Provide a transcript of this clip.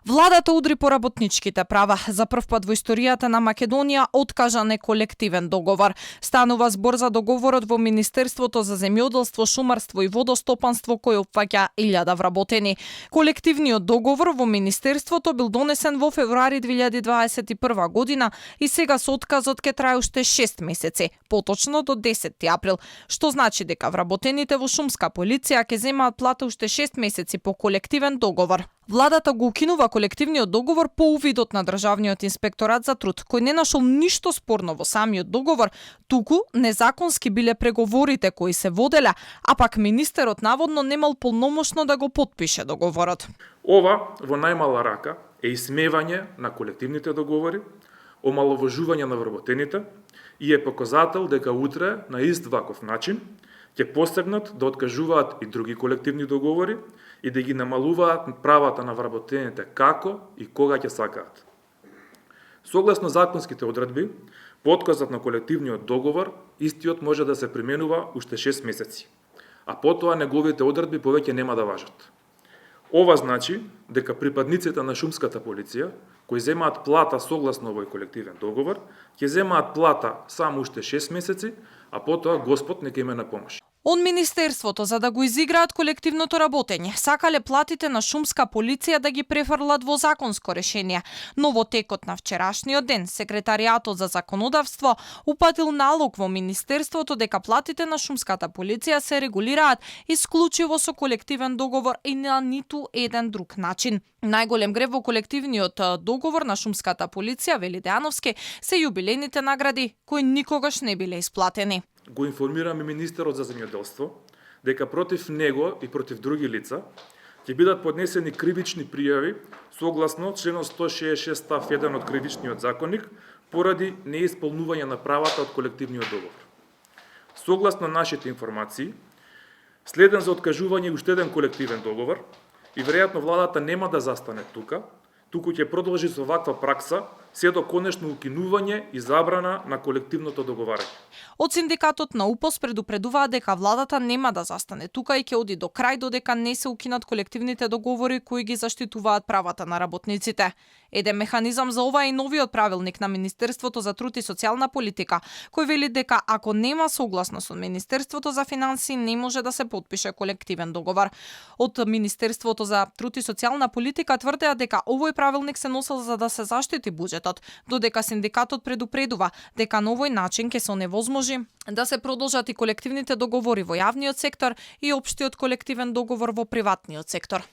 Владата удри по работничките права. За прв пат во историјата на Македонија откажа неколективен договор. Станува збор за договорот во Министерството за земјоделство, шумарство и водостопанство кој опфаќа 1000 вработени. Колективниот договор во Министерството бил донесен во февруари 2021 година и сега со отказот ќе трае уште 6 месеци, поточно до 10 април, што значи дека вработените во шумска полиција ќе земаат плата уште 6 месеци по колективен договор. Владата го укинува колективниот договор по увидот на Државниот инспекторат за труд, кој не нашол ништо спорно во самиот договор, туку незаконски биле преговорите кои се воделе, а пак министерот наводно немал полномошно да го потпише договорот. Ова во најмала рака е исмевање на колективните договори, омаловажување на вработените и е показател дека утре на ист ваков начин ќе посегнат да откажуваат и други колективни договори и да ги намалуваат правата на вработените како и кога ќе сакаат. Согласно законските одредби, по отказот на колективниот договор, истиот може да се применува уште 6 месеци, а потоа неговите одредби повеќе нема да важат. Ова значи дека припадниците на шумската полиција, кои земаат плата согласно овој колективен договор, ќе земаат плата само уште 6 месеци, а потоа Господ нека им е на помош. Од Министерството, за да го изиграат колективното работење, сакале платите на шумска полиција да ги префрлат во законско решение, но во текот на вчерашниот ден Секретаријатот за законодавство упатил налог во Министерството дека платите на шумската полиција се регулираат исклучиво со колективен договор и на ниту еден друг начин. Најголем грев во колективниот договор на шумската полиција, вели Дејановски, се јубилејните награди кои никогаш не биле исплатени. Го информираме министерот за земјоделство дека против него и против други лица ќе бидат поднесени кривични пријави согласно членот 166 став 1 од Кривичниот законник поради неисполнување на правата од колективниот договор. Согласно нашите информации, следен за откажување уште еден колективен договор и веројатно владата нема да застане туку ќе продолжи со ваква пракса се до конечно укинување и забрана на колективното договарање. Од синдикатот на УПОС предупредуваат дека владата нема да застане тука и ќе оди до крај додека не се укинат колективните договори кои ги заштитуваат правата на работниците. Еден механизам за ова е и новиот правилник на Министерството за труд и социјална политика, кој вели дека ако нема согласност од Министерството за финансии не може да се потпише колективен договор. Од Министерството за труд и социјална политика тврдеа дека овој правилник се носел за да се заштити буџетот, додека синдикатот предупредува дека на овој начин ќе се оневозможи да се продолжат и колективните договори во јавниот сектор и општиот колективен договор во приватниот сектор.